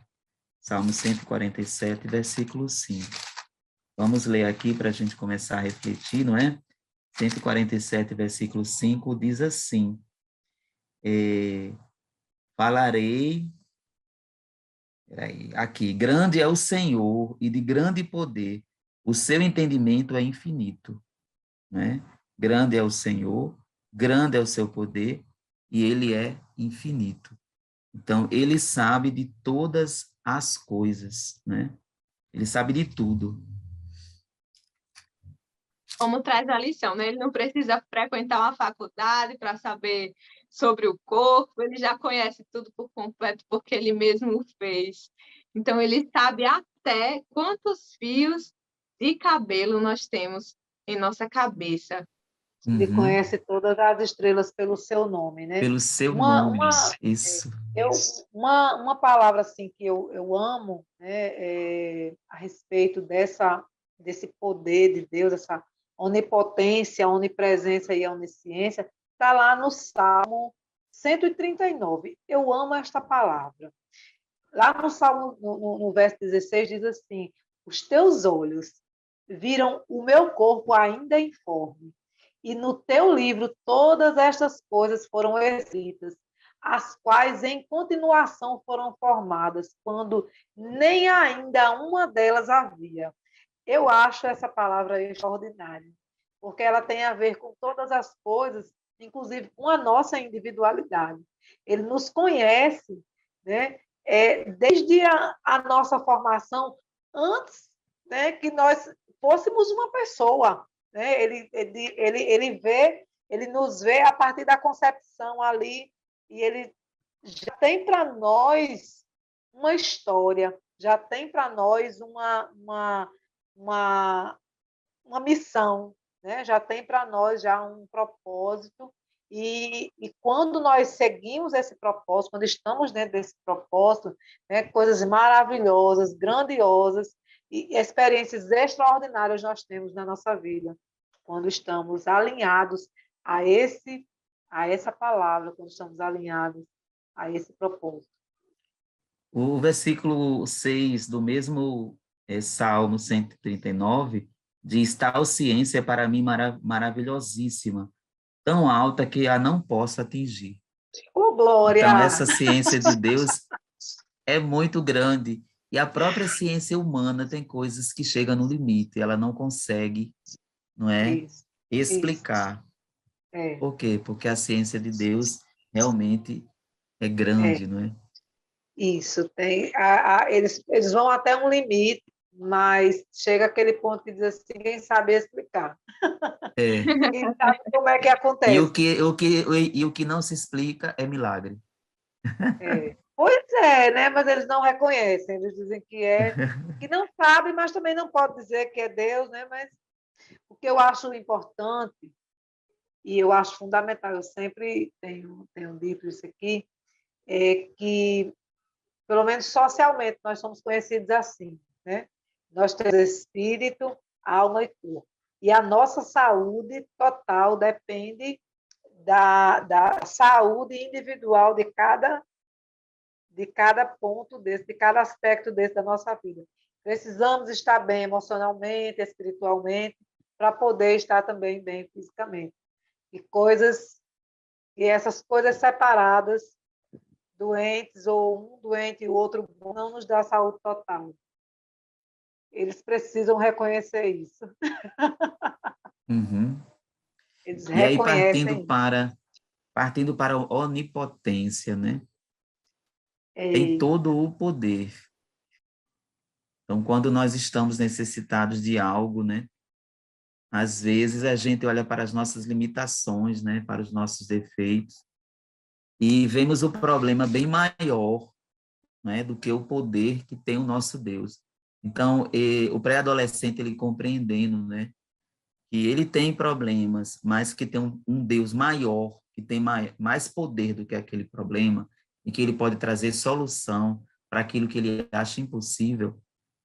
Salmo 147, versículo 5. Vamos ler aqui para a gente começar a refletir, não é? 147, versículo 5, diz assim, falarei, aqui, grande é o Senhor e de grande poder, o seu entendimento é infinito, né? Grande é o Senhor, grande é o seu poder e ele é infinito. Então, ele sabe de todas as coisas, né? Ele sabe de tudo. Como traz a lição, né? Ele não precisa frequentar uma faculdade para saber sobre o corpo, ele já conhece tudo por completo, porque ele mesmo o fez. Então, ele sabe até quantos fios de cabelo nós temos em nossa cabeça. Ele Uhum. conhece todas as estrelas pelo seu nome, né? Pelo seu Uma, nome, uma, isso. uma palavra assim que eu amo, né, a respeito desse poder de Deus, essa onipotência, onipresença e onisciência, está lá no Salmo 139. Eu amo esta palavra. Lá no Salmo, no verso 16, diz assim: os teus olhos viram o meu corpo ainda informe, e no teu livro todas estas coisas foram escritas, as quais em continuação foram formadas, quando nem ainda uma delas havia. Eu acho essa palavra extraordinária, porque ela tem a ver com todas as coisas, inclusive com a nossa individualidade. Ele nos conhece, né? Desde a nossa formação, antes, né, que nós fôssemos uma pessoa. Né? Ele ele nos vê a partir da concepção ali, e ele já tem para nós uma história, já tem para nós uma missão, né? Já tem para nós já um propósito, e quando nós seguimos esse propósito, quando estamos dentro desse propósito, né, coisas maravilhosas, grandiosas e experiências extraordinárias nós temos na nossa vida, quando estamos alinhados a essa palavra, quando estamos alinhados a esse propósito. O versículo 6 do mesmo Salmo 139 diz: tal ciência é para mim maravilhosíssima, tão alta que a não posso atingir. Oh, glória! Então, essa ciência de Deus é muito grande, e a própria ciência humana tem coisas que chegam no limite, ela não consegue, não é, Isso, explicar. é. Por quê? Porque a ciência de Deus realmente é grande, não é? Isso, tem. Eles vão até um limite, mas chega aquele ponto que diz assim, ninguém sabe explicar. É. Ninguém sabe como é que E acontece. o que não se explica é milagre. É. Pois é, né? Mas eles não reconhecem, eles dizem que não sabe, mas também não pode dizer que é Deus, né? Mas o que eu acho importante e eu acho fundamental, eu sempre tenho dito isso aqui, é que, pelo menos socialmente, nós somos conhecidos assim, né? Nós temos espírito, alma e corpo. E a nossa saúde total depende da saúde individual de cada ponto desse, de cada aspecto desse da nossa vida. Precisamos estar bem emocionalmente, espiritualmente, para poder estar também bem fisicamente. E essas coisas separadas, doentes, ou um doente e o outro bom, não nos dá saúde total. Eles precisam reconhecer isso. Uhum. Eles E aí, reconhecem isso. partindo para a onipotência, né? Tem Eita, todo o poder. Então, quando nós estamos necessitados de algo, né? Às vezes a gente olha para as nossas limitações, né? Para os nossos defeitos, e vemos o problema bem maior, né? Do que o poder que tem o nosso Deus. Então, o pré-adolescente, ele compreendendo, né? Que ele tem problemas, mas que tem um Deus maior, que tem mais poder do que aquele problema, e que ele pode trazer solução para aquilo que ele acha impossível.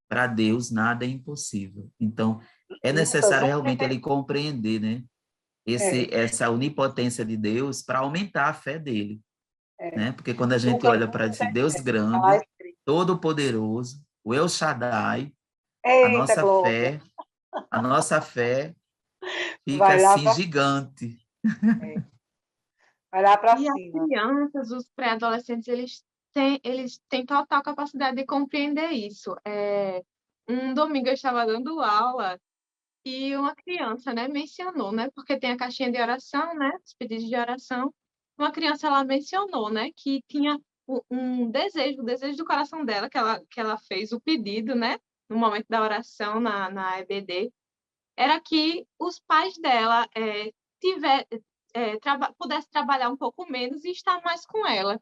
Para Deus, nada é impossível. Então, é Lucas, necessário realmente ele compreender, né? é, Essa onipotência de Deus para aumentar a fé dele, é, né? Porque quando a gente Lucas olha para esse Deus está grande, escrito. todo-poderoso, o El Shaddai, a Eita, nossa glória. fé, a nossa fé fica Vai lá assim para gigante. vai lá para E as cima. crianças, os pré-adolescentes, eles têm total capacidade de compreender isso. Um domingo eu estava dando aula e uma criança, né, mencionou, né, porque tem a caixinha de oração, né, os pedidos de oração. Uma criança, ela mencionou, né, que tinha um desejo, o desejo do coração dela, que ela fez o pedido, né, no momento da oração na EBD, era que os pais dela tiver, pudessem trabalhar um pouco menos e estar mais com ela.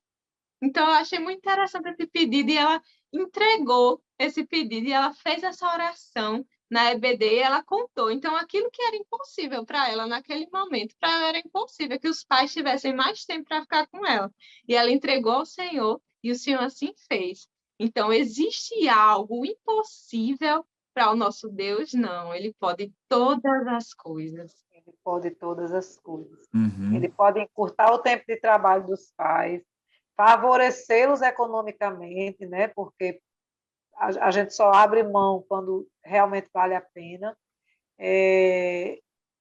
Então, eu achei muito interessante esse pedido e ela entregou esse pedido e ela fez essa oração na EBD e ela contou. Então, aquilo que era impossível para ela naquele momento, para ela era impossível que os pais tivessem mais tempo para ficar com ela. E ela entregou ao Senhor e o Senhor assim fez. Então, existe algo impossível para o nosso Deus? Não, ele pode todas as coisas. Ele pode todas as coisas. Ele Uhum. pode encurtar o tempo de trabalho dos pais, favorecê-los economicamente, né? Porque a gente só abre mão quando realmente vale a pena,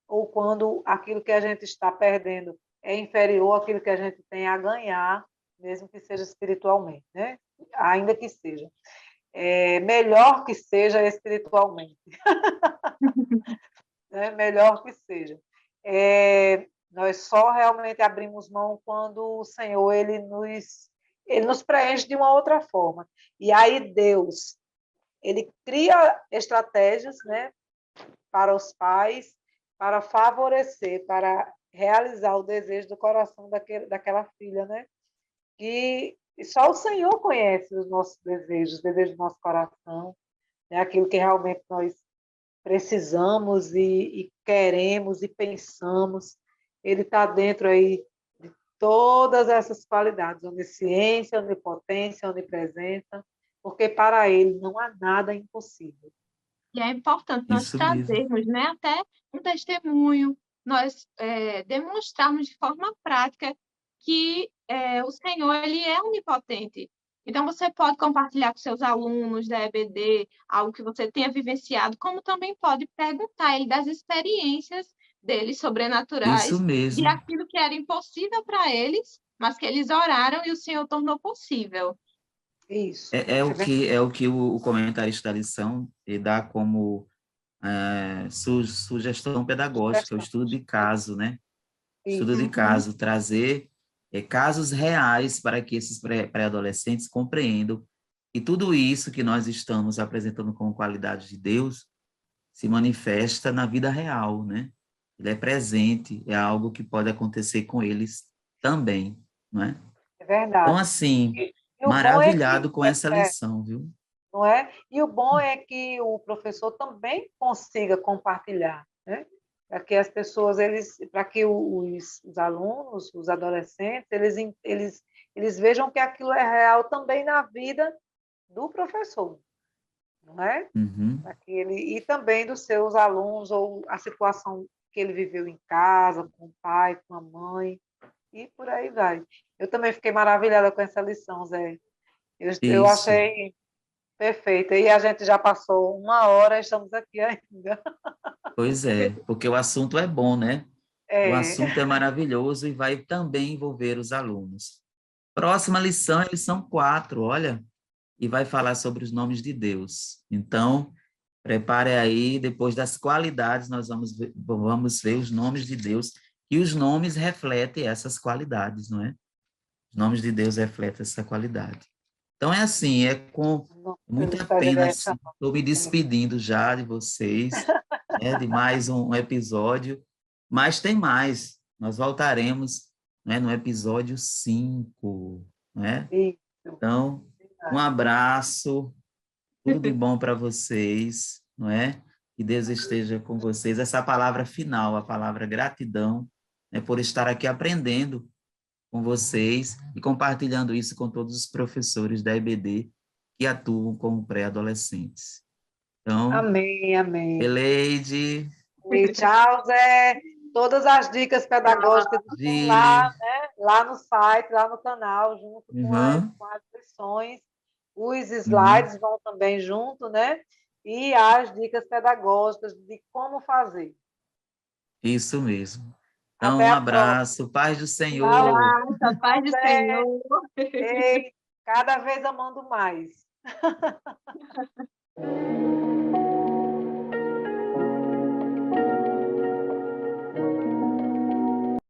ou quando aquilo que a gente está perdendo é inferior àquilo que a gente tem a ganhar, mesmo que seja espiritualmente, né? Ainda que seja. Melhor que seja espiritualmente, né? Melhor que seja. Nós só realmente abrimos mão quando o Senhor ele nos preenche de uma outra forma. E aí Deus, ele cria estratégias, né, para os pais, para favorecer, para realizar o desejo do coração daquela filha, né? E só o Senhor conhece os nossos desejos, os desejos do nosso coração, né? Aquilo que realmente nós precisamos e queremos e pensamos. Ele está dentro aí de todas essas qualidades, onisciência, onipotência, onipresença, porque para ele não há nada impossível. E é importante nós Isso mesmo. trazermos, né, até um testemunho, nós demonstrarmos de forma prática que o Senhor ele é onipotente. Então, você pode compartilhar com seus alunos da EBD algo que você tenha vivenciado, como também pode perguntar a ele das experiências deles Isso sobrenaturais, de mesmo. aquilo que era impossível para eles, mas que eles oraram e o Senhor tornou possível. Isso. É o que o comentarista da lição dá como sugestão pedagógica, o Sugestão. estudo de caso, né? Estudo Isso. de caso, trazer casos reais para que esses pré-adolescentes compreendam que tudo isso que nós estamos apresentando como qualidade de Deus se manifesta na vida real, né? Ele é presente, é algo que pode acontecer com eles também, não é? É Então, verdade. assim, E o bom é que maravilhado com essa lição, viu? não é? E o bom é que o professor também consiga compartilhar, né? Para que as pessoas, para que os alunos, os adolescentes, eles vejam que aquilo é real também na vida do professor, não é? Uhum. E também dos seus alunos, ou a situação que ele viveu em casa, com o pai, com a mãe, e por aí vai. Eu também fiquei maravilhada com essa lição, Zé. Eu Isso. achei perfeito. E a gente já passou 1 hora, estamos aqui ainda. Pois é, porque o assunto é bom, né? O É, assunto é maravilhoso e vai também envolver os alunos. Próxima lição é a lição 4, olha, e vai falar sobre os nomes de Deus. Então, prepare aí, depois das qualidades, nós vamos ver os nomes de Deus, e os nomes refletem essas qualidades, não é? Os nomes de Deus refletem essa qualidade. Então, é assim, é com muita pena, assim, estou me despedindo já de vocês, né, de mais um episódio, mas tem mais. Nós voltaremos, né, no episódio 5, né? isso. Então, um abraço, tudo de bom para vocês, não é? Que Deus esteja com vocês. Essa palavra final, a palavra gratidão, né, por estar aqui aprendendo com vocês e compartilhando isso com todos os professores da EBD que atuam com pré-adolescentes. Então, Amém, amém. Eleide, E tchau, Zé. Todas as dicas pedagógicas estão lá, Gile, né? Lá no site, lá no canal, junto uhum, com as lições. Os uhum, slides vão também junto, né? E as dicas pedagógicas de como fazer. isso mesmo. Então, Até um a próxima. abraço, paz do Tchau, Senhor. Abraço, a paz do Zé. Senhor. Ei, cada vez amando mais.